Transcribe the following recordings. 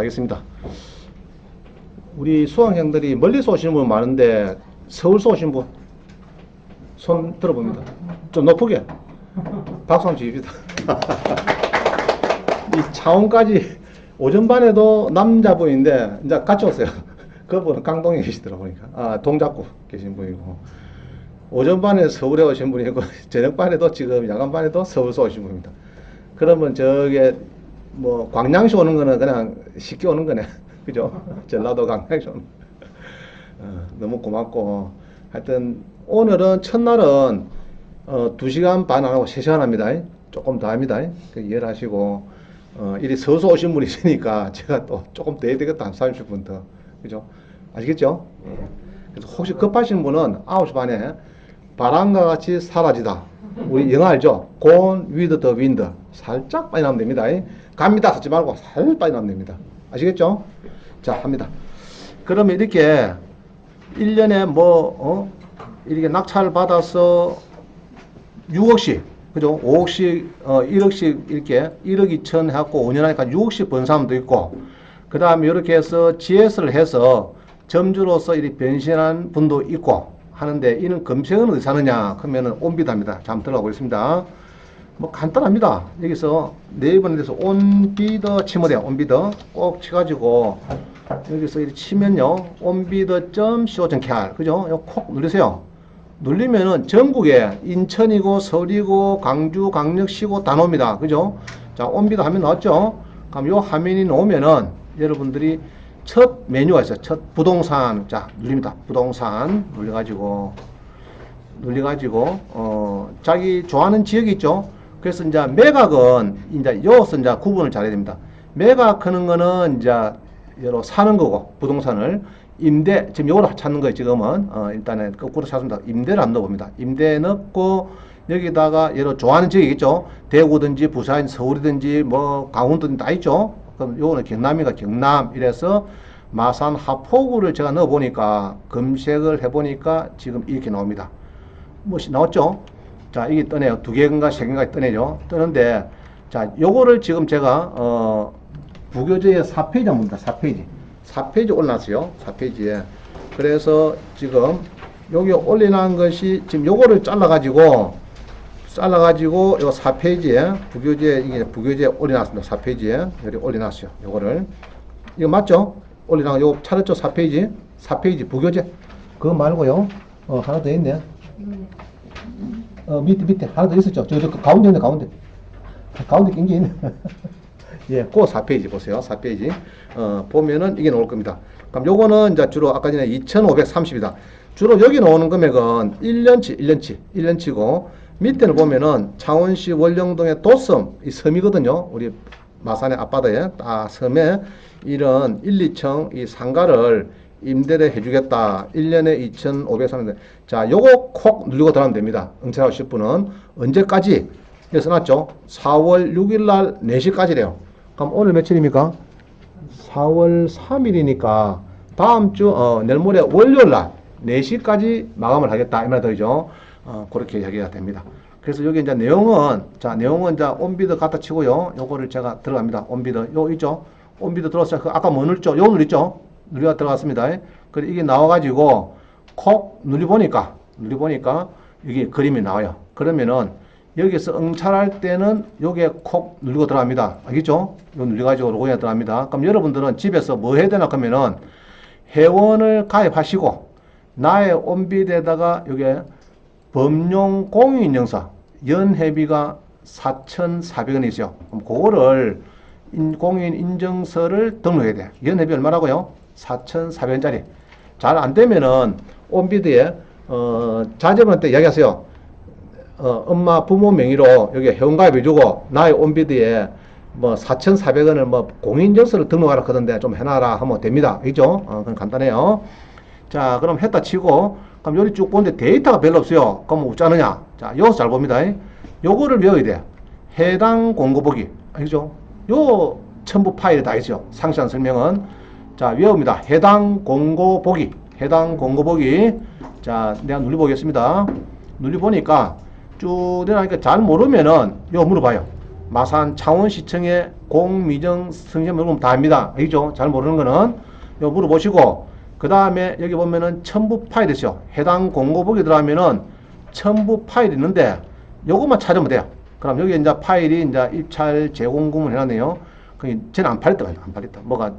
하겠습니다. 우리 수강생들이 멀리서 오시는 분 많은데 서울서 오신 분 손 들어봅니다. 좀 높게 박수 한번 주십시다. 이 창원까지 오전반에도 남자분인데 이제 같이 오세요. 그분은 강동에 계시더라고요. 보니까 동작구 계신 분이고, 오전반에 서울에 오신 분이고 저녁반에도 지금 야간반에도 서울서 오신 분입니다. 그러면 저게 뭐 광양시 오는 거는 그냥 쉽게 오는 거네. 그죠? 전라도 광양시 오는 너무 고맙고, 하여튼 오늘은 첫날은 2시간 반 안 하고 3시간 합니다. 조금 더 합니다. 이해를 하시고, 이리 서서 오신 분이 있으니까 제가 또 조금 더 해야 되겠다. 한 30분 더. 그죠? 아시겠죠? 그래서 혹시 급하신 분은 9시 반에 바람과 같이 사라지다. 우리 영어 알죠? Gone with the wind. 살짝 빨리 나면 됩니다. 갑니다. 하지 말고 살짝 빨리 나면 됩니다. 아시겠죠? 자, 합니다. 그러면 이렇게 1년에 이렇게 낙찰 받아서 6억씩, 그죠? 5억씩, 1억씩 이렇게 1억 2천 해갖고 5년 하니까 6억씩 번 사람도 있고, 그 다음에 이렇게 해서 GS를 해서 점주로서 이렇게 변신한 분도 있고 하는데, 이는 검색은 어디 사느냐? 그러면은 온비드입니다. 자, 한번 들어가 보겠습니다. 뭐 간단합니다. 여기서 네이버에 대해서 온비드 치면 돼요. 온비드 꼭 쳐가지고 여기서 이렇게 치면요, onbid.co.kr, 그죠? 이거 콕 누르세요. 누르면은 전국에 인천이고 서울이고 강주, 강력시고 다 나옵니다. 그죠? 자, 온비드 화면 나왔죠? 그럼 요 화면이 나오면은 여러분들이 첫 메뉴가 있어요. 첫 부동산. 자, 누릅니다. 부동산 눌러가지고 자기 좋아하는 지역이 있죠? 그래서 이제 매각은 이제 여기서 이제 구분을 잘해야 됩니다. 매각하는 거는 이제 여러 사는 거고, 부동산을 임대, 지금 요걸 찾는 거예요. 지금은 일단은 거꾸로 찾습니다. 임대를 안 넣어봅니다. 임대 넣고 여기다가 여러 좋아하는 지역이겠죠. 대구든지 부산, 서울이든지 뭐 강원도든지 다 있죠. 그럼 요거는 경남이가 경남. 이래서 마산 하포구를 제가 넣어보니까, 검색을 해보니까 지금 이렇게 나옵니다. 무엇이 나왔죠? 자, 이게 뜨네요. 2개인가 3개인가 뜨네죠. 뜨는데, 자, 요거를 지금 제가 부교재의 4페이지 한번 봅니다. 4페이지 올라왔어요. 4페이지에. 그래서 지금 여기 올려놓은 것이 지금 요거를 잘라가지고 요 4페이지에 이게 부교재에 올려놨습니다. 4페이지에 여기 올려놨어요. 요거를. 이거 맞죠? 올려놓은 거 요거 찾았죠? 4페이지 부교재. 그거 말고요. 하나 더 있네. 밑에 하나 더 있었죠? 저 가운데 있네, 가운데 낀 게 있네. 예, 그 4페이지 보세요. 4페이지. 보면은 이게 나올 겁니다. 그럼 요거는 이제 주로 아까 전에 2,530이다. 주로 여기 나오는 금액은 1년치고, 밑에는 보면은 창원시 월령동의 도섬, 이 섬이거든요. 우리 마산의 앞바다에 딱 섬에 이런 1, 2층 이 상가를 임대를 해주겠다. 1년에 2,530. 자, 요거 콕 누르고 들어가면 됩니다. 응찰하실 분은 언제까지? 여기 써놨죠? 4월 6일 날 4시까지래요. 그럼 오늘 며칠입니까? 4월 3일이니까 다음 주 내일 모레 월요일 날 4시까지 마감을 하겠다. 이 말 되죠? 그렇게 이야기가 됩니다. 그래서 여기 이제 내용은 이제 온비드 갖다 치고요. 요거를 제가 들어갑니다. 온비드 요 있죠? 온비드 들어왔어요. 아까 뭐 눌렀죠? 요 눌렀죠? 누리가 들어갔습니다. 그리고 이게 나와가지고 콕 눌러보니까 이게 그림이 나와요. 그러면은 여기서 응찰할 때는 요게 콕 누르고 들어갑니다. 알겠죠? 요 눌러가지고 로그인에 들어갑니다. 그럼 여러분들은 집에서 뭐 해야 되나 하면은 회원을 가입하시고 나의 온비드에다가 요게 범용 공유인증서 연회비가 4,400원이죠. 그럼 그거를 공유인 인증서를 등록해야 돼. 연회비 얼마라고요? 4,400원짜리. 잘 안 되면은 온비드에 자제분한테 이야기하세요. 엄마 부모 명의로 여기 회원가입 해주고 나의 온비드에 뭐 4,400원을 뭐 공인인증서를 등록하라 하던데 좀 해놔라 하면 됩니다. 그죠? 그건 간단해요. 자, 그럼 했다 치고, 그럼 여기 쭉 보는데 데이터가 별로 없어요. 그럼 어쩌느냐? 자, 여기서 잘 봅니다. 요거를 외워야 돼. 해당 공고보기. 알죠? 요 첨부 파일이 다 있죠. 상세한 설명은. 자, 외웁니다. 해당 공고보기. 자, 내가 눌러보겠습니다. 눌러보니까 쭉 내려가니까 잘 모르면은 요 물어봐요. 마산 창원시청의 공미정 승진 물으면 다 합니다. 알죠? 잘 모르는 거는 요 물어보시고, 그 다음에 여기 보면은 첨부 파일 있어요. 해당 공고보기 들어가면은 첨부 파일이 있는데 요것만 찾으면 돼요. 그럼 여기 이제 파일이 이제 입찰 재공구문 해놨네요. 쟤는 안 팔렸다. 안 팔렸다. 뭐가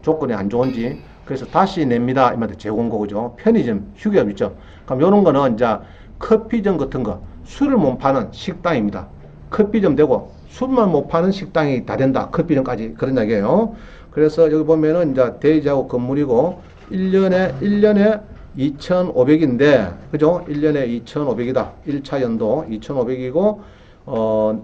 조건이 안 좋은지. 그래서 다시 냅니다. 이마다 재공고, 그죠? 편의점, 휴게업 있죠? 그럼 요런 거는 이제 커피점 같은 거, 술을 못 파는 식당입니다. 커피점 되고, 술만 못 파는 식당이 다 된다. 커피점까지. 그런 이야기예요. 그래서 여기 보면은 이제 대지하고 건물이고, 1년에 2,500인데, 그죠? 1년에 2,500이다. 1차 연도 2,500이고,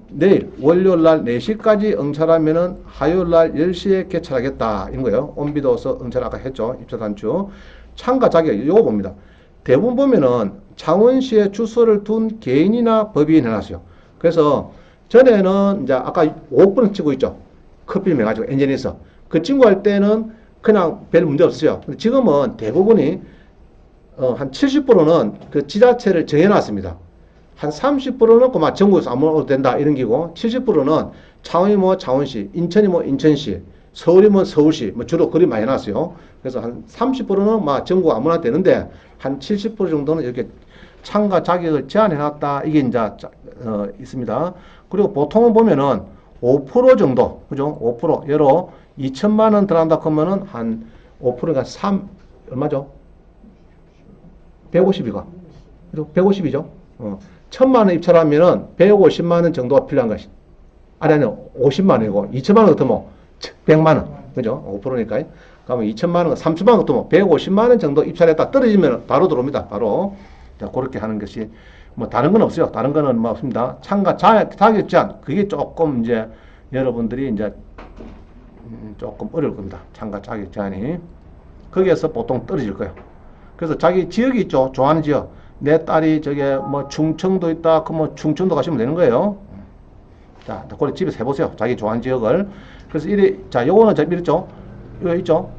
내일, 월요일 날 4시까지 응찰하면은 화요일 날 10시에 개찰하겠다. 이런 거예요. 온비도서 응찰 아까 했죠. 입찰단추. 참가 자격, 요거 봅니다. 대부분 보면은 창원시에 주소를 둔 개인이나 법인 해놨어요. 그래서 전에는 이제 아까 5번을 치고 있죠. 커피를 해가지고 엔진에서. 그 친구 할 때는 그냥 별 문제 없어요. 근데 지금은 대부분이 한 70%는 그 지자체를 정해놨습니다. 한 30%는 그만 전국에서 아무나 된다 이런 기고, 70%는 창원이 뭐 창원시, 인천이 뭐 인천시, 서울이 뭐 서울시, 뭐 주로 그리 많이 해놨어요. 그래서 한 30%는 막 전국 아무나 되는데 한 70% 정도는 이렇게 참가 자격을 제한해놨다. 이게 이제 있습니다. 그리고 보통은 보면은 5% 정도, 그죠? 5% 예로 2천만 원 들어간다 그러면은 한 5%가 얼마죠? 150이가. 그죠? 150이죠? 1,000만 원 입찰하면은 150만 원 정도가 필요한 것이. 아니, 50만 원이고, 2천만 원 같으면 100만 원. 그죠? 5%니까. 그러면 2천만 원, 3천만 원 같으면 150만 원 정도 입찰했다. 떨어지면 바로 들어옵니다. 바로. 자, 그렇게 하는 것이. 뭐, 다른 건 없어요. 다른 거는 뭐 없습니다. 참가 자격 제한. 그게 조금 이제 여러분들이 이제 조금 어려울 겁니다. 참가 자격 제한이. 거기에서 보통 떨어질 거예요. 그래서 자기 지역이 있죠. 좋아하는 지역. 내 딸이 저게 뭐 충청도 있다. 그럼 뭐 충청도 가시면 되는 거예요. 자, 그걸 집에서 해보세요. 자기 좋아하는 지역을. 그래서 자, 요거는 잘 밀었죠. 이거 있죠.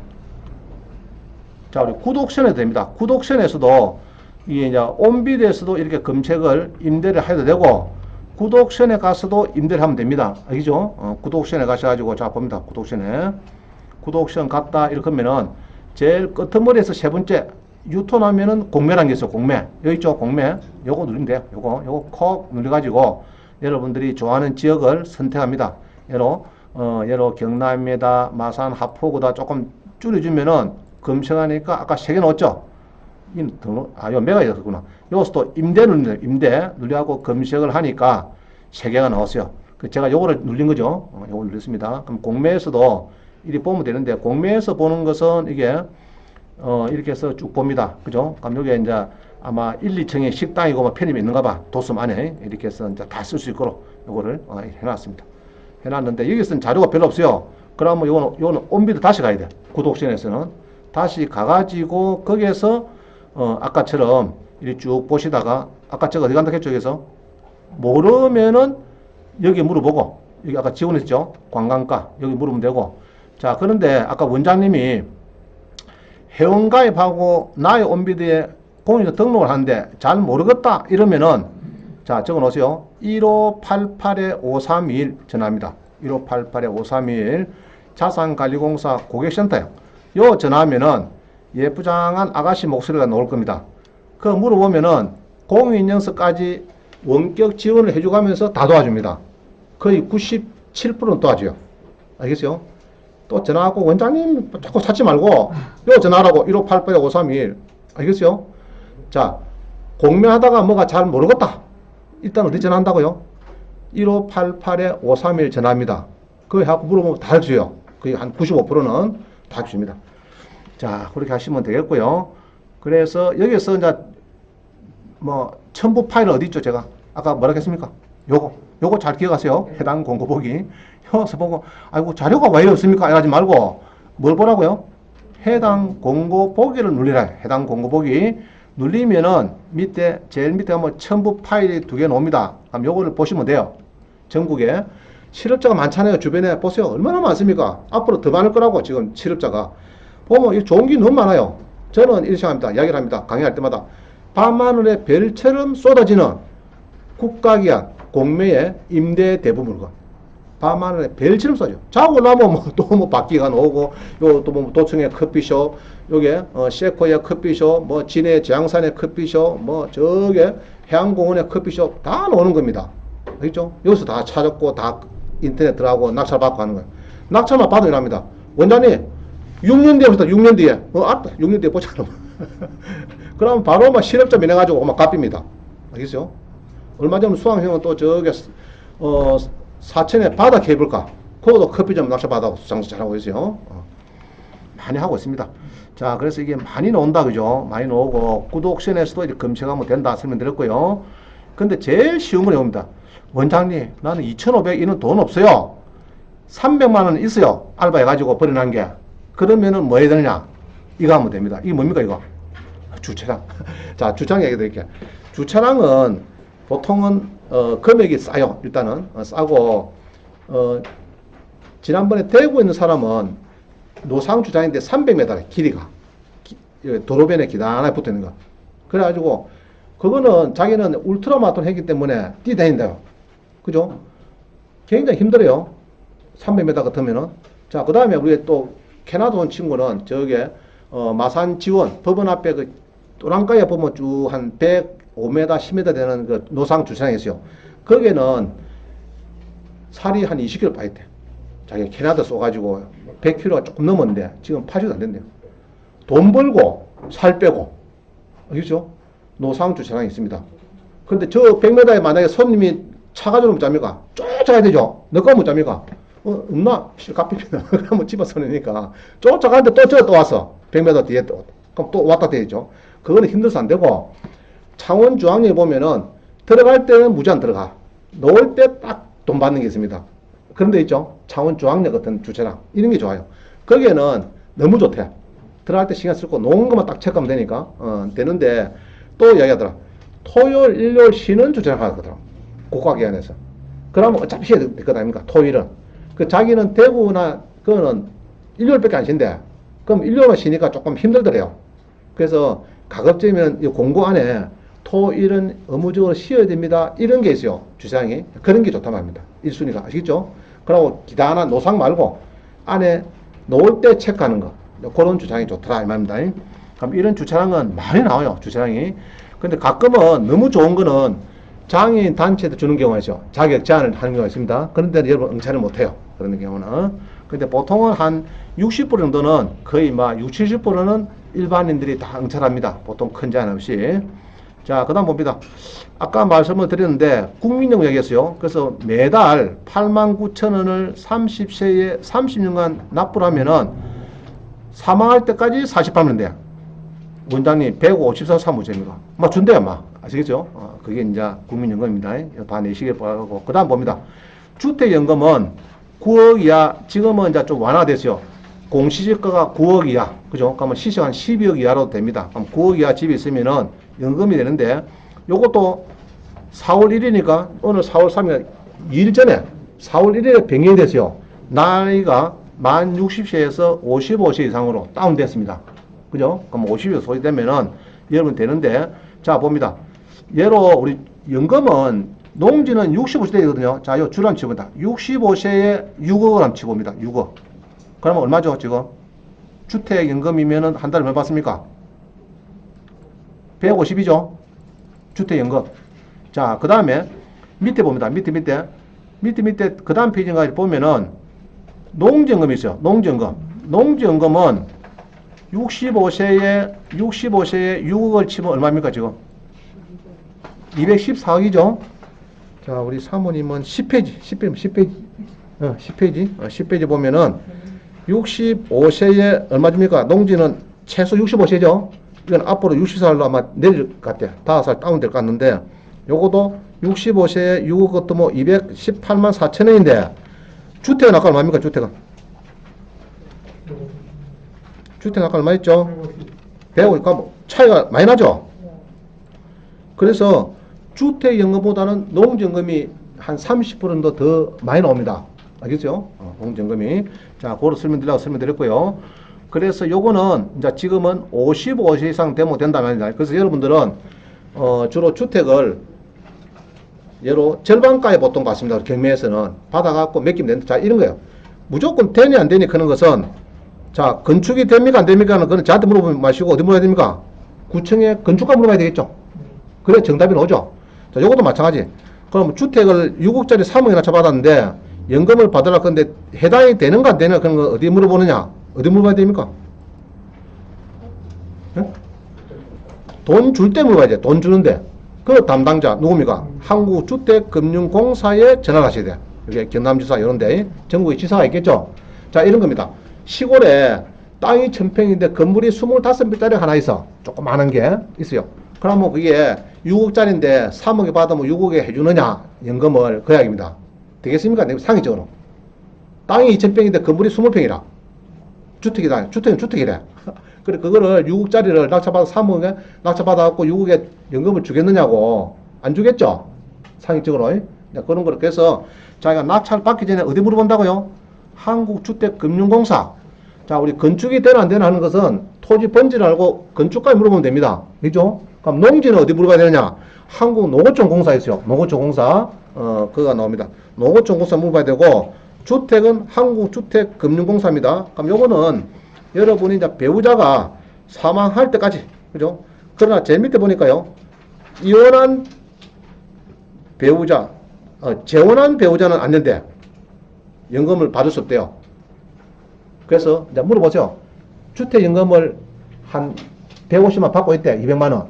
자, 우리 구독션에도 됩니다. 구독션에서도 이게 이제 온비드에서도 이렇게 검색을 임대를 해도 되고, 구독션에 가서도 임대를 하면 됩니다. 알겠죠? 구독션에 가셔가지고, 자, 봅니다. 구독션 갔다. 이렇게 하면은 제일 끄트머리에서 세 번째 유턴하면은 공매라는 게 있어. 공매. 여기 있죠. 공매. 요거 누르면 돼요. 요거 콕 눌러가지고 여러분들이 좋아하는 지역을 선택합니다. 예로 경남이다, 마산, 하포구다 조금 줄여주면은 검색하니까 아까 3개 넣었죠. 요 매가 있었구나. 여기서도 임대 누르면 임대 누르고 검색을 하니까 3개가 나왔어요. 제가 요거를 눌린 거죠. 요걸 눌렀습니다. 그럼 공매에서도 이리 보면 되는데, 공매에서 보는 것은 이게 이렇게 해서 쭉 봅니다. 그죠? 그럼 여기에 이제 아마 1, 2층에 식당이고 뭐 편의점이 있는가 봐. 도섬 안에 이렇게 해서 이제 다 쓸 수 있도록 요거를 해놨습니다. 해놨는데 여기서는 자료가 별로 없어요. 그러면 요거는 온비드 다시 가야 돼. 구독션에서는 다시 가가지고 거기에서 아까처럼 이렇게 쭉 보시다가 아까 제가 어디 간다 했죠? 여기서 모르면은 여기 물어보고, 여기 아까 지원했죠? 관광가 여기 물으면 되고. 자, 그런데 아까 원장님이 회원가입하고 나의 온비드에 공인서 등록을 하는데 잘 모르겠다 이러면은, 자, 적어 놓으세요. 1588-5321 전화합니다. 1588-5321 자산관리공사 고객센터요. 요 전화하면은 예쁘장한 아가씨 목소리가 나올 겁니다. 그 물어보면은 공인인증서까지 원격 지원을 해주가면서 다 도와줍니다. 거의 97%는 도와줘요. 알겠어요? 또 전화하고 원장님 자꾸 찾지 말고 요 전화하라고. 1588-5321 알겠어요? 자, 공매하다가 뭐가 잘 모르겠다. 일단 어디 전화한다고요? 1588-5321 전화합니다. 그거 하고 물어보면 다 해줘요. 거의 한 95%는 다 해줍니다. 자, 그렇게 하시면 되겠고요. 그래서 여기서 이제 뭐 첨부 파일 어디 있죠? 제가 아까 뭐라 했습니까? 요거 잘 기억하세요. 해당 공고보기. 여기서 보고 아이고 자료가 왜 이래 없습니까? 이러지 말고 뭘 보라고요? 해당 공고보기를 눌리라. 해당 공고보기 눌리면은 밑에 제일 밑에 가면 첨부 파일이 2개 나옵니다. 그럼 요거를 보시면 돼요. 전국에 실업자가 많잖아요. 주변에 보세요. 얼마나 많습니까? 앞으로 더 많을 거라고. 지금 실업자가 보면 이 좋은 게 너무 많아요. 저는 이렇게 생각합니다. 이야기를 합니다. 강의할 때마다 밤하늘에 별처럼 쏟아지는 국가기관 공매의 임대 대부 물건. 반만 원에 벨처럼 싸죠. 자고 나면 뭐 또 뭐 바퀴가 나오고, 요 또 뭐 도청의 커피숍, 요게 세코야 커피숍, 뭐 진해 지향산의 커피숍, 뭐 저게 해양공원의 커피숍 다 나오는 겁니다. 알겠죠? 여기서 다 찾았고 다 인터넷 들어가고 낙찰 받고 하는 거예요. 낙찰만 받으면 이랍니다. 원장님 6년 뒤에 보시다. 6년 뒤에 알았다. 6년 뒤에 보자. 그러면 바로 막 실업자 면해가지고 막 갚입니다. 알겠죠? 얼마 전에 수강생은 또 저게 사천에 바다 케이블카 그것도 커피점 낙찰 받아서 장사 잘하고 있어요. 많이 하고 있습니다. 자, 그래서 이게 많이 나온다, 그죠? 많이 나오고 구독션에서도 이제 검색하면 된다 설명드렸고요. 근데 제일 쉬운 건 이겁니다. 원장님, 나는 2,500 이는 돈 없어요. 300만 원 있어요. 알바해가지고 버려놓은 게. 그러면은 뭐 해야 되느냐? 이거 하면 됩니다. 이게 뭡니까, 이거? 주차량. 자, 주차량 얘기 드릴게요. 주차량은 보통은, 금액이 싸요. 일단은. 싸고, 지난번에 대구에 있는 사람은 노상주차장인데 300m 길이가. 도로변에 기다랗게 붙어 있는 거. 그래가지고, 그거는 자기는 울트라마라톤 했기 때문에 뛰다닌다요. 그죠? 굉장히 힘들어요. 300m 같으면은. 자, 그 다음에 우리 또 캐나다 온 친구는 저게 마산 지원 법원 앞에 그 또랑가에 보면 쭉 한 105m, 10m 되는 그 노상 주차장이 있어요. 거기는 살이 한 20kg 빠졌대. 자기 캐나다 쏘가지고 100kg가 조금 넘었는데 지금 80도 안 된대요. 돈 벌고 살 빼고. 알겠죠? 노상 주차장이 있습니다. 그런데 저 100m에 만약에 손님이 차 가지고 못 잡니까? 쫓아가야 되죠? 너가 못 잡니까? 없나? 갚힙니다. 그러면 집어서니까 쫓아가는데 또 왔어. 100m 뒤에 또. 그럼 또 왔다 되죠. 그거는 힘들어서 안 되고, 창원 중앙역에 보면은 들어갈 때는 무제한 들어가. 놓을 때 딱 돈 받는 게 있습니다. 그런데 있죠? 창원 중앙역 같은 주차장. 이런 게 좋아요. 거기에는 너무 좋대. 들어갈 때 시간 쓰고 놓은 것만 딱 체크하면 되니까, 되는데, 또 이야기하더라. 토요일, 일요일 쉬는 주차장 하거든. 국가기관에서. 그러면 어차피 쉬어야 될 것 아닙니까? 토요일은. 그 자기는 대구나 그거는 일요일밖에 안 쉰대. 그럼 일요일만 쉬니까 조금 힘들더래요. 그래서 가급적이면 이 공고 안에 토일은 의무적으로 쉬어야 됩니다. 이런 게 있어요. 주차장이. 그런 게 좋단 말입니다. 1순위가. 아시겠죠? 그리고 기다나 노상 말고 안에 놓을 때 체크하는 거. 그런 주차장이 좋더라. 이 말입니다. 그럼 이런 주차장은 많이 나와요. 주차장이. 근데 가끔은 너무 좋은 거는 장애인 단체도 주는 경우가 있죠. 자격 제한을 하는 경우가 있습니다. 그런데 여러분 응찰을 못해요. 그런 경우는. 근데 보통은 한 60% 정도는 거의 막 60, 70%는 일반인들이 다 응찰합니다. 보통 큰 제한 없이. 자, 그 다음 봅니다. 아까 말씀을 드렸는데 국민연금 얘기했어요. 그래서 매달 89,000원을 30세에 30년간 납부를 하면은 사망할 때까지 48년 돼. 원장님 154 사무제입니다. 막 준대요, 막. 아시겠죠? 그게 이제 국민연금입니다. 다 내시길 바라고. 그 다음 봅니다. 주택연금은 9억 이하, 지금은 이제 좀 완화됐어요. 공시지가가 9억 이하, 그죠? 그러면 시세 한 12억 이하로도 됩니다. 그럼 9억 이하 집이 있으면은 연금이 되는데, 요것도 4월 1일이니까, 오늘 4월 3일, 2일 전에 4월 1일에 변경이 됐어요. 나이가 만 60세에서 55세 이상으로 다운됐습니다. 그죠? 그럼 50세 소지되면은 여러분 되는데, 자, 봅니다. 예로 우리 연금은 농지는 65세 되거든요. 자, 요 줄한 치고다. 65세에 6억을 한번 치고입니다. 6억. 그러면 얼마죠, 지금? 주택연금이면은 한 달에 얼마 받습니까? 150이죠? 주택연금. 자, 그 다음에 밑에 봅니다. 밑에, 그 다음 페이지가 보면은 농지연금이 있어요. 농지연금은 65세에 6억을 치면 얼마입니까, 지금? 214억이죠? 자, 우리 사모님은 10페이지 보면은 65세에 얼마 줍니까? 농지는 최소 65세죠? 이건 앞으로 60살로 아마 내릴 것 같아요. 5살 다운될 것 같는데, 요것도 65세에 6억 것도 뭐 218만 4천 원인데, 주택은 아까 얼마입니까, 주택은? 주택은 아까 얼마 있죠? 150, 차이가 많이 나죠? 그래서 주택연금보다는 농지연금이 한 30% 정도 더 많이 나옵니다. 알겠죠? 농지연금이. 자, 그거로 설명드렸고요. 그래서 요거는 이제 지금은 55세 이상 되면 된다는 말입니다. 그래서 여러분들은 주로 주택을 예로 절반가에 보통 받습니다. 경매에서는 받아갖고 맡기면 된다. 자, 이런 거예요. 무조건 되니 안 되니 그런 것은 자, 건축이 됩니까 안 됩니까? 그건 저한테 물어보지 마시고 어디 물어봐야 됩니까? 구청에 건축가 물어봐야 되겠죠. 그래 정답이 나오죠. 자, 요것도 마찬가지. 그럼 주택을 6억짜리 3억에 낮춰 받았는데 연금을 받으라 근데 해당이 되는가 안 되는가 그런 거 어디 물어보느냐? 어디 물어봐야 됩니까? 네? 돈 줄 때 물어봐야 돼. 돈 주는데. 그 담당자 누굽니까? 한국주택금융공사에 전화를 하셔야 돼요. 이게 경남지사 이런데 전국에 지사가 있겠죠. 자, 이런 겁니다. 시골에 땅이 1000평인데 건물이 25평짜리 하나 있어. 조그마한 게 있어요. 그러면 그게 6억짜리인데 3억에 받으면 6억에 해주느냐 연금을 그 이야기입니다. 되겠습니까? 상위적으로 땅이 2000평인데 건물이 20평이라 주택이다. 주택은 주택이래. 그래 그거를 6억짜리를 낙찰받아 3억에 낙찰받아갖고 6억에 연금을 주겠느냐고 안 주겠죠. 상위적으로 그런 거를 그래서 자기가 낙찰 받기 전에 어디 물어본다고요? 한국주택금융공사. 자, 우리 건축이 되나 안 되나 하는 것은 토지 번지를 알고 건축가에 물어보면 됩니다. 그죠? 그럼 농지는 어디 물어봐야 되느냐? 한국농어촌공사 있어요. 농어촌공사. 그거가 나옵니다. 농어촌공사 물어봐야 되고, 주택은 한국주택금융공사입니다. 그럼 요거는 여러분이 이제 배우자가 사망할 때까지. 그죠? 그러나 제일 밑에 보니까요. 이혼한 배우자, 재혼한 배우자는 안 된대. 연금을 받을 수 없대요. 그래서 이제 물어보세요. 주택연금을 한 150만 받고 있대. 200만원.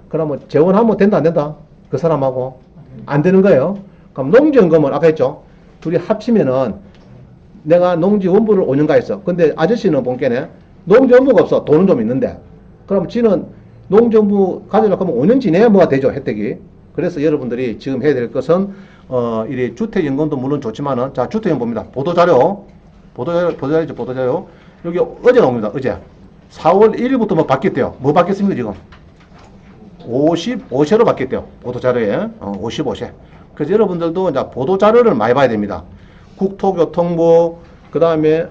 그러면 재혼하면 된다 안 된다? 그 사람하고 안 되는 거예요. 그럼 농지연금은 아까 했죠. 둘이 합치면은 내가 농지 원부를 5년간 했어. 근데 아저씨는 본게네 농지 원부가 없어. 돈은 좀 있는데. 그럼 지는 농지 원부 가지려고 하면 5년 지내야 뭐가 되죠. 혜택이. 그래서 여러분들이 지금 해야 될 것은 이 주택연금도 물론 좋지만은 자 주택연금입니다. 보도자료 보도자료죠. 보도자료 여기 어제 나옵니다. 어제 4월 1일부터 뭐 바뀌었대요. 뭐 바뀌었습니까 지금? 55세로 바뀌었대요. 보도자료에 55세. 그래서 여러분들도 이제 보도자료를 많이 봐야 됩니다. 국토교통부 그 다음에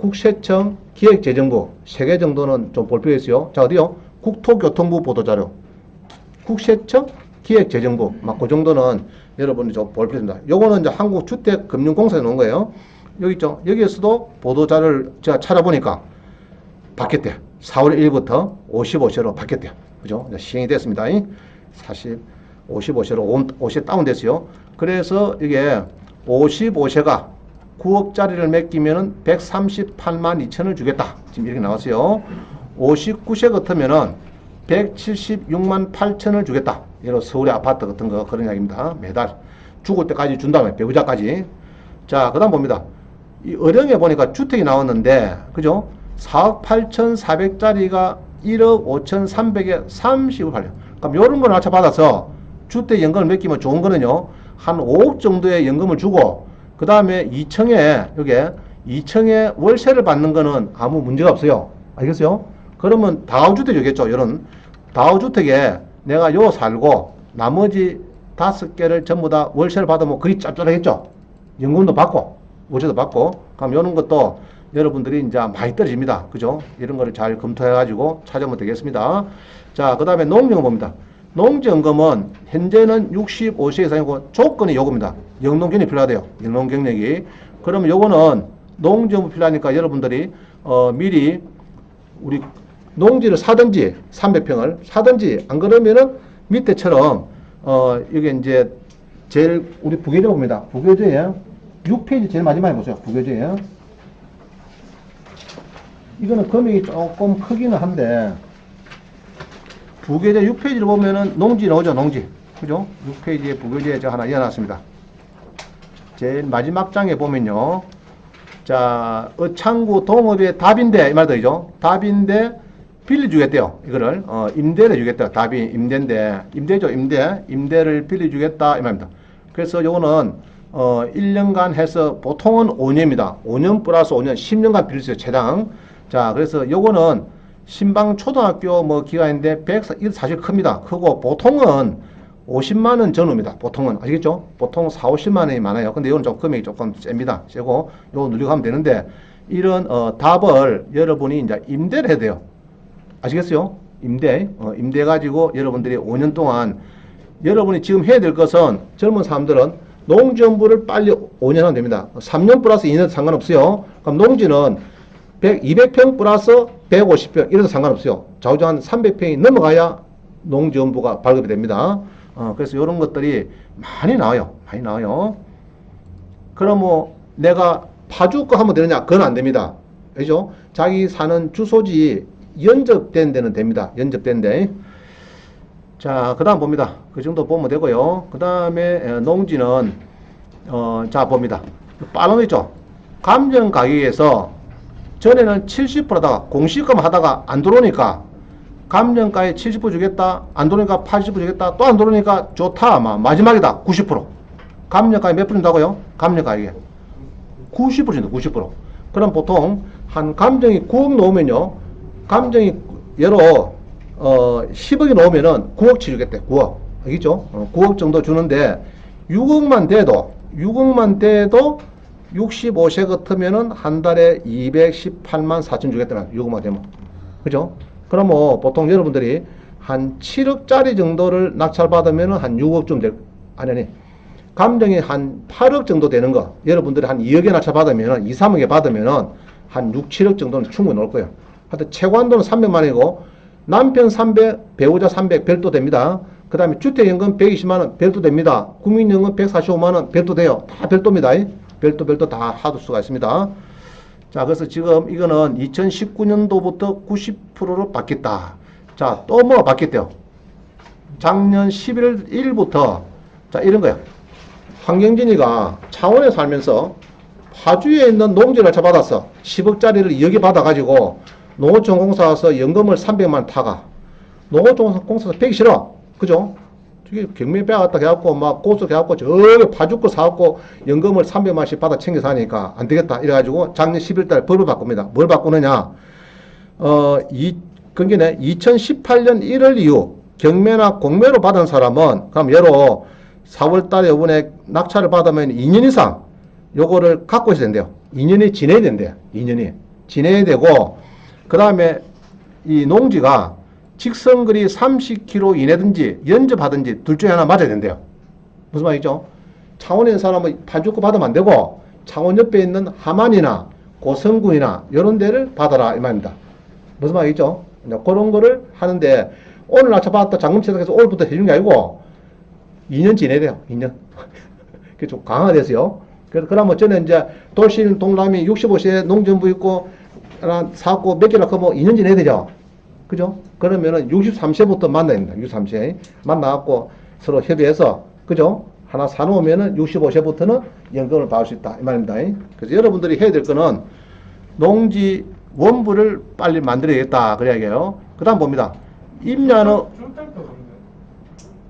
국세청 기획재정부 3개 정도는 좀 볼 필요 있어요. 자 어디요? 국토교통부 보도자료 국세청 기획재정부 막 그 정도는 여러분이 좀 볼 필요 있습니다. 요거는 이제 한국주택금융공사에 놓은 거예요. 여기 있죠. 여기에서도 보도자료를 제가 찾아보니까 바뀌었대요. 4월 1일부터 55세로 바뀌었대요. 그죠? 시행이 됐습니다. 사실 55세로 50세 다운됐어요. 그래서 이게 55세가 9억짜리를 맡기면은 138만 2천을 주겠다. 지금 이렇게 나왔어요. 59세 같으면은 176만 8천을 주겠다. 예를 서울의 아파트 같은 거 그런 이야기입니다. 매달 죽을 때까지 준 다음에 배우자까지. 자, 그 다음 봅니다. 이 어령에 보니까 주택이 나왔는데, 그죠? 4억 8,400짜리가 1억 5,300에 30을 팔려. 그럼 요런 걸 낮춰받아서 주택 연금을 맡기면 좋은 거는요, 한 5억 정도의 연금을 주고, 그 다음에 2층에, 여기에 2층에 월세를 받는 거는 아무 문제가 없어요. 알겠어요? 그러면 다우주택이겠죠. 이런 다우주택에 내가 요 살고, 나머지 5개를 전부 다 월세를 받으면 그리 짭짤하겠죠. 연금도 받고, 월세도 받고, 그럼 요런 것도 여러분들이 이제 많이 떨어집니다. 그죠? 이런 거를 잘 검토해가지고 찾으면 되겠습니다. 자, 그 다음에 농지연금 봅니다. 농지연금은 현재는 65세 이상이고 조건이 요겁니다. 영농경력이 필요하대요. 영농경력이. 그러면 요거는 농지연금 필요하니까 여러분들이 미리 우리 농지를 사든지 300평을 사든지 안 그러면은 밑에처럼 이게 이제 제일 우리 부계좌 봅니다. 부계좌에 6페이지 제일 마지막에 보세요. 부계좌에 이거는 금액이 조금 크기는 한데 부계좌 6페이지를 보면은 농지 나오죠. 농지. 그죠? 6페이지에 부계좌에 제가 하나 이어놨습니다. 제일 마지막 장에 보면요. 자, 어창구 동업의 답인데 이 말도 이죠. 답인데 빌려주겠대요. 이거를 임대를 주겠대요. 답이 임대인데 임대죠. 임대를 빌려주겠다 이 말입니다. 그래서 요거는 1년간 해서 보통은 5년입니다. 5년 플러스 5년 10년간 빌릴 수 있어요. 최당. 자, 그래서 요거는 신방 초등학교 뭐 기간인데 100 사실 큽니다. 크고 보통은 50만 원 전후입니다. 보통은 아시겠죠? 보통 4, 50만 원이 많아요. 근데 이건 좀 금액이 조금 셉니다. 세고 요거 누리고 하면 되는데 이런 답을 여러분이 이제 임대를 해야 돼요. 아시겠어요? 임대 가지고 여러분들이 5년 동안 여러분이 지금 해야 될 것은 젊은 사람들은 농지연부를 빨리 5년 하면 됩니다. 3년 플러스 2년 상관없어요. 그럼 농지는 200평 플러스 150평 이래도 상관없어요. 좌우장 300평이 넘어가야 농지연부가 발급이 됩니다. 그래서 이런 것들이 많이 나와요. 많이 나와요. 그럼 뭐 내가 파주 거 하면 되느냐? 그건 안 됩니다. 그죠? 자기 사는 주소지 연접된 데는 됩니다. 연접된 데. 자, 그 다음 봅니다. 그 정도 보면 되고요. 그 다음에 농지는 자 봅니다. 빨간 거 있죠? 감정 가격에서 전에는 70%다가 공시금 하다가 안 들어오니까 감정가에 70% 주겠다, 안 들어오니까 80% 주겠다, 또 안 들어오니까 좋다, 마지막이다, 90%. 감정가에 몇 % 준다고요? 감정가액에 90% 준다, 90%. 그럼 보통 한 감정이 9억 나오면요, 감정이 예로 10억이 나오면은 9억 치르겠대, 9억. 알겠죠? 9억 정도 주는데 6억만 돼도 65세 같으면은 한 달에 218만 4천 주겠다는 6억만 되면. 그죠? 그럼 뭐 보통 여러분들이 한 7억짜리 정도를 낙찰받으면은 한 6억쯤 될, 아니, 감정이 한 8억 정도 되는 거, 여러분들이 한 2억에 낙찰받으면은 2, 3억에 받으면은 한 6, 7억 정도는 충분히 나올 거예요. 하여튼 최고 한도는 300만 원이고, 남편 300, 배우자 300 별도 됩니다. 그 다음에 주택연금 120만 원 별도 됩니다. 국민연금 145만 원 별도 돼요. 다 별도입니다. 별도 다 하도 수가 있습니다. 자, 그래서 지금 이거는 2019년도부터 90%로 바뀌었다. 자, 또 뭐가 바뀌었대요? 작년 11월 1일부터 자, 이런 거야. 황경진이가 창원에 살면서 파주에 있는 농지를 잡아놨어. 10억짜리를 2억에 받아가지고 농어촌공사 와서 연금을 300만 원 타가. 농어촌공사에서 빼기 싫어. 그죠? 이게 경매 빼앗다 해갖고 막 고소 해갖고 저기 파주 거 사갖고 연금을 300만 원씩 받아 챙겨서 하니까 안 되겠다. 이래가지고 작년 11달 법을 바꿉니다. 뭘 바꾸느냐? 그게 2018년 1월 이후 경매나 공매로 받은 사람은 그럼 예로 4월 달에 이번에 낙찰을 받으면 2년 이상 요거를 갖고 있어야 된대요. 2년이 지내야 된대요. 2년이 지내야 되고, 그 다음에 이 농지가 직선거리 30km 이내든지 연접하든지 둘 중에 하나 맞아야 된대요. 무슨 말이죠? 창원에 있는 사람은 파주 거 받으면 안 되고 창원 옆에 있는 함안이나 고성군이나 이런 데를 받아라 이 말입니다. 무슨 말이죠? 그런 거를 하는데 오늘 낙찰 받았다 잔금 채택해서 오늘부터 해주는 게 아니고 2년 지내야 돼요. 2년. 그게 좀 강화돼서요. 그래서 그러면 저는 이제 돌실 동남이 65세 농전부 있고 사고 몇 개나 크면 2년 지내야 되죠. 그죠? 그러면은 63세부터 만나야 됩니다. 63세. 만나갖고 서로 협의해서, 그죠? 하나 사놓으면은 65세부터는 연금을 받을 수 있다. 이 말입니다. 그래서 여러분들이 해야 될 거는 농지 원부를 빨리 만들어야겠다. 그래야 해요. 그 다음 봅니다. 임야는,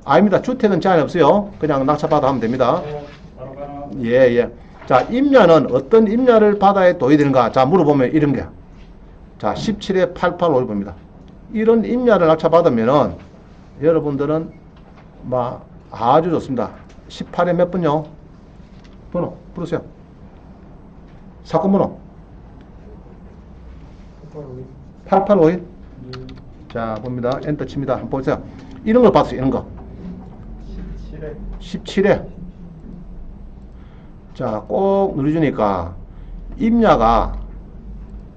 아닙니다. 주택은 제한 없어요. 그냥 낙찰받아 하면 됩니다. 예. 자, 임야는 어떤 임야를 받아야 도입이 되는가? 자, 물어보면 이런 게. 자, 17에 885를 봅니다. 이런 임야를 낙찰받으면은 여러분들은 아주 좋습니다. 18에 몇 번요? 번호 부르세요. 사건 번호 8851. 자, 봅니다. 엔터 칩니다. 한번 보세요. 이런 걸 봤어요. 이런 거 17에 자, 꼭 누르주니까 임야가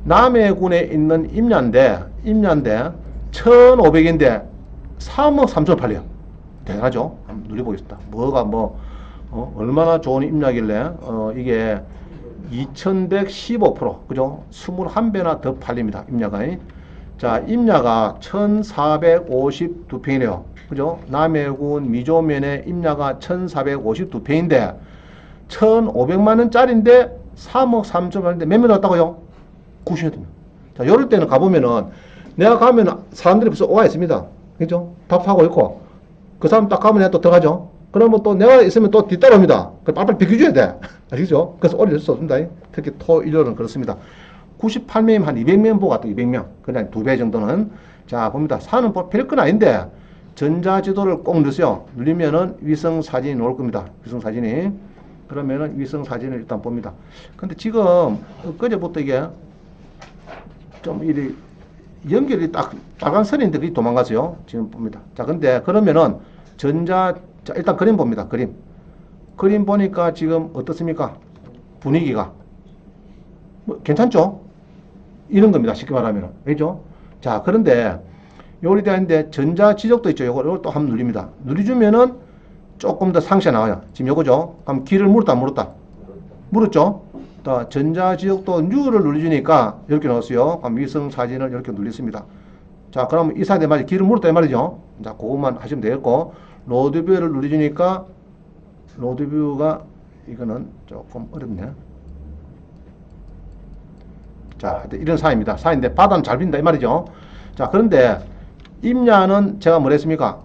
남해군에 있는 임야인데 1500인데 3억 3천 팔려요. 대단하죠? 한번 누려보겠습니다. 뭐가 얼마나 좋은 임야길래 이게 2115% 그죠? 21배나 더 팔립니다. 임야가. 자, 임야가 1452평이네요. 그죠? 남해군 미조면에 임야가 1452평인데 1500만 원짜리인데 3억 3천 원인데 몇 명 나왔다고요? 90명. 자, 이럴 때는 가보면은 내가 가면 사람들이 벌써 와 있습니다. 그죠? 답하고 있고 그 사람 딱 가면 내가 또 들어가죠. 그러면 또 내가 있으면 또 뒤따라옵니다. 그 빨리빨리 비켜줘야 돼. 아시죠? 그래서 오래 될 수 없습니다. 특히 토, 일요일은 그렇습니다. 98명이면 한 200명 보고 갔다 200명. 그냥 2배 정도는. 자, 봅니다. 사는 별건 아닌데 전자지도를 꼭 누르세요. 누르면은 위성 사진이 나올 겁니다. 위성 사진이. 그러면은 위성 사진을 일단 봅니다. 근데 지금 그제부터 이게 좀 연결이 딱 빨간 선인데 그게 도망갔어요. 지금 봅니다. 자, 근데 그러면은 자, 일단 그림 봅니다. 그림 보니까 지금 어떻습니까? 분위기가. 뭐 괜찮죠? 이런 겁니다. 쉽게 말하면. 그죠? 자, 그런데 요리 되어 있는데 전자 지적도 있죠. 요걸 또 한번 누립니다. 누려주면은 조금 더 상시가 나와요. 지금 요거죠. 그럼 길을 물었다, 안 물었다? 물었죠? 또 전자 지적도 N를 눌러주니까 이렇게 넣었어요. 그럼 위성 사진을 이렇게 눌렸습니다. 자, 그럼 이 사진에 맞게 길을 물었다 이 말이죠. 자, 그것만 하시면 되겠고, 로드뷰를 눌러주니까 로드뷰가 이거는 조금 어렵네. 자, 이런 사인입니다. 사인인데 바다는 잘 빈다 이 말이죠. 자, 그런데 임야는 제가 뭐랬습니까?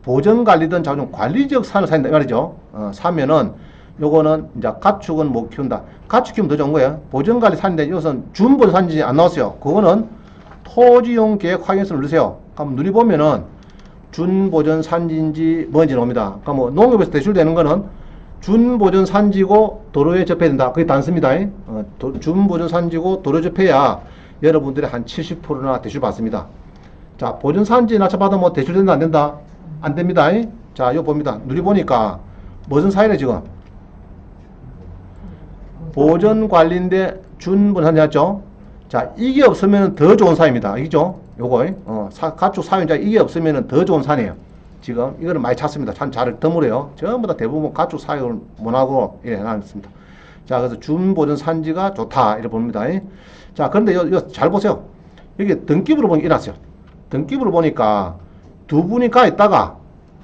보전관리든 자좀 관리적 산을 사인다 이 말이죠. 사면은 요거는 이제 가축은 못 키운다. 가축 키우면 더 좋은 거예요. 보전관리 산인데 이것은 준보전산지 안 나왔어요. 그거는 토지용 계획 확인서를 누르세요. 그럼 누리보면은 준보전산지인지 뭔지 나옵니다. 그럼 뭐 농협에서 대출되는 거는 준보전산지고 도로에 접해야 된다. 그게 단습니다. 준보전산지고 도로에 접해야 여러분들이 한 70%나 대출 받습니다. 자, 보전산지 낮춰받으면 뭐 대출된다 안 된다? 안 됩니다. 자, 이거 봅니다. 누리보니까 무슨 사이네 지금? 보전관리인데 준보전산지였죠? 자, 이게 없으면 더 좋은 사입니다. 알겠죠? 요거, 가축 사유자 이게 없으면 더 좋은 산이에요. 지금, 이거는 많이 찾습니다. 참 잘 드물어요. 전부 다 대부분 가축 사유를 못하고, 이래 해놨습니다. 자, 그래서 준보전 산지가 좋다. 이렇게 봅니다. 자, 그런데 잘 보세요. 여기 등기부로 보니 이랬어요. 등기부로 보니까 두 분이 가 있다가,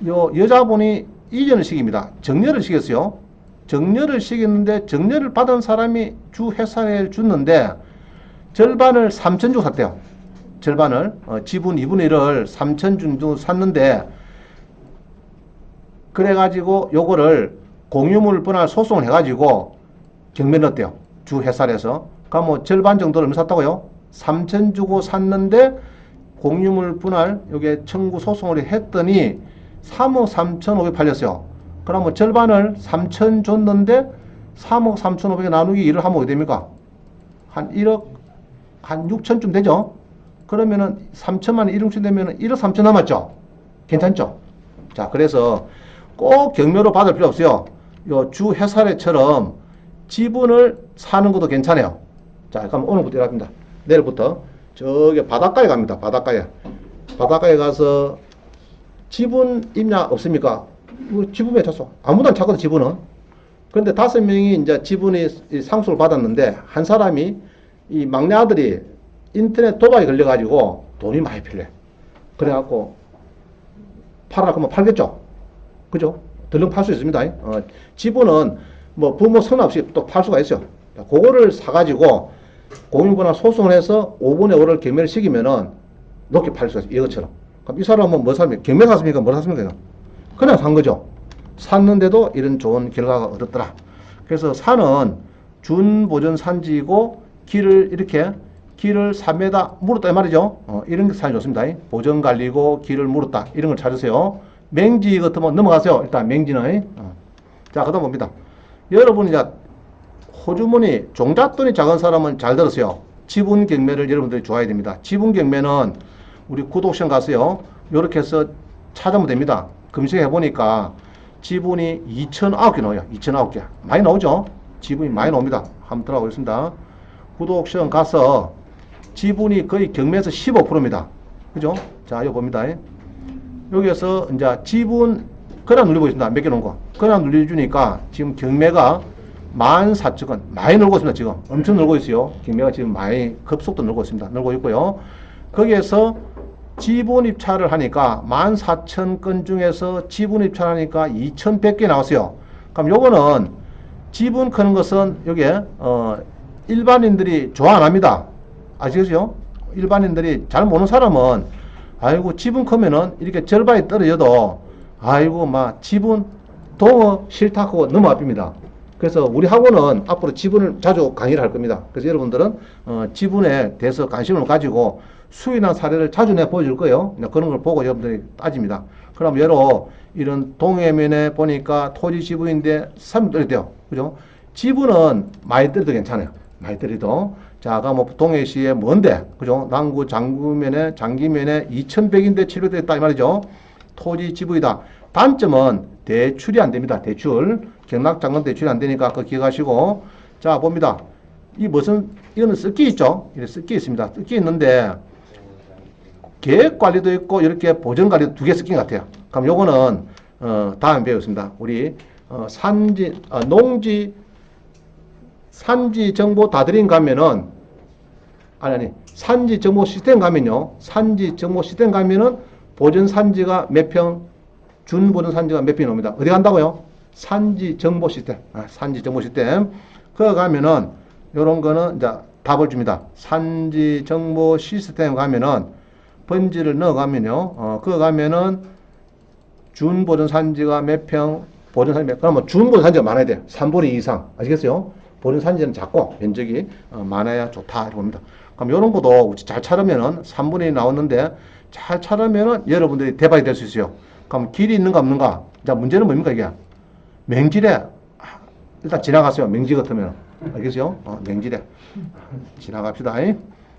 여자분이 이전을 시킵니다. 정렬을 시켰어요. 정렬을 시켰는데, 정렬을 받은 사람이 주 회사에 줬는데, 절반을 3천 주고 샀대요. 절반을 지분 2분의 1을 3천 주고 샀는데 그래가지고 요거를 공유물 분할 소송을 해가지고 경매 넣었대요. 주 회사에서. 그럼 뭐 절반 정도를 얼마 샀다고요? 3천 주고 샀는데 공유물 분할 요게 청구 소송을 했더니 3억 3천5백 팔렸어요. 그럼 뭐 절반을 3천 줬는데 3억 3천5백에 나누기 1을 하면 어떻게 됩니까? 한 1억 한 6천쯤 되죠? 그러면은 3천만 1억 되면은 1억 3천 남았죠? 괜찮죠? 자, 그래서 꼭 경매로 받을 필요 없어요. 요 주 회사례처럼 지분을 사는 것도 괜찮아요. 자, 그럼 오늘부터 이랍니다. 내일부터 저기 바닷가에 갑니다. 바닷가에 가서 지분 있냐 없습니까? 지분 왜 찼어? 아무도 안 찾거든, 지분은. 그런데 5명이 이제 지분이 상속을 받았는데 한 사람이 이 막내 아들이 인터넷 도박에 걸려가지고 돈이 많이 필요해. 그래갖고 팔아라 그러면 팔겠죠. 그죠? 덜렁 팔 수 있습니다. 지분은 뭐 부모 선 없이 또 팔 수가 있어요. 그거를 사가지고 공유분할 소송을 해서 5분의 5를 경매를 시키면은 높게 팔 수가 있어요. 이것처럼. 그럼 이 사람은 뭐 샀습니까? 경매 샀습니까? 뭐 샀습니까? 그냥 산 거죠. 샀는데도 이런 좋은 결과가 얻었더라. 그래서 산은 준보전 산지이고 길을 3m 물었다 이 말이죠. 이런 게 산이 좋습니다. 보전 관리고 길을 물었다 이런 걸 찾으세요. 맹지 같으면 넘어가세요. 일단 맹지는. 자, 그다음 봅니다. 여러분이 이제 호주머니 종잣돈이 작은 사람은 잘 들으세요. 지분 경매를 여러분들이 좋아해야 됩니다. 지분 경매는 우리 구독션 가세요. 이렇게 해서 찾으면 됩니다. 검색해 보니까 지분이 2,009개 나와요. 2,009개 많이 나오죠. 지분이 많이 나옵니다. 한번 들어가 보겠습니다. 구독션 가서 지분이 거의 경매에서 15%입니다. 그죠? 자, 여기 봅니다. 여기에서 이제 지분 그냥 눌려보겠습니다. 몇 개 놓은 거. 그냥 눌려주니까 지금 경매가 14,000건 많이 늘고 있습니다. 지금 엄청 늘고 있어요. 경매가 지금 많이 급속도 늘고 있습니다. 늘고 있고요. 거기에서 지분 입찰을 하니까 14,000건 중에서 지분 입찰하니까 2,100개 나왔어요. 그럼 요거는 지분 크는 것은 여기에 일반인들이 좋아 안 합니다. 아시겠죠? 일반인들이 잘 모르는 사람은 아이고 지분 크면은 이렇게 절반이 떨어져도 아이고 막 지분 동어 싫다고 넘어갑니다. 그래서 우리 학원은 앞으로 지분을 자주 강의를 할 겁니다. 그래서 여러분들은 지분에 대해서 관심을 가지고 수인한 사례를 자주 내가 보여줄 거예요. 그런 걸 보고 여러분들이 따집니다. 그럼 예로 이런 동해면에 보니까 토지 지분인데 3이 떨어져요. 그죠? 지분은 많이 떨어도 괜찮아요. 많이 떨어도. 자, 뭐 동해시에 뭔데? 그죠? 남구 장기면에 2,100인데 700대 있다 이 말이죠. 토지 지분이다. 단점은 대출이 안 됩니다. 대출. 경락장관 대출이 안 되니까 그거 기억하시고. 자, 봅니다. 이거는 습기 있죠? 이렇게 습기 있습니다. 습기 있는데, 계획 관리도 있고, 이렇게 보전 관리도 두 개 습기 같아요. 그럼 요거는, 다음에 배우겠습니다. 우리, 산지 정보 다드림 가면은, 산지 정보 시스템 가면요. 산지 정보 시스템 가면은 보전 산지가 몇 평, 준 보전 산지가 몇 평이 옵니다. 어디 간다고요? 산지 정보 시스템. 산지 정보 시스템. 그거 가면은, 요런 거는 이제 답을 줍니다. 산지 정보 시스템 가면은, 번지를 넣어가면요. 그거 가면은, 준 보전 산지가 몇 평, 보전 산지 몇 평. 그러면 준 보전 산지가 많아야 돼요. 3분의 2 이상. 아시겠어요? 보전 산지는 작고, 면적이 많아야 좋다. 이렇게 봅니다. 그럼 요런 것도 잘 찾으면은 3분의 2 나왔는데, 잘 찾으면은 여러분들이 대박이 될 수 있어요. 그럼 길이 있는가 없는가? 자, 문제는 뭡니까, 이게? 맹지래. 일단 지나갔어요. 맹지 같으면. 알겠어요? 맹지래. 지나갑시다.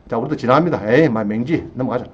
자, 우리도 지나갑니다. 맹지. 넘어가자.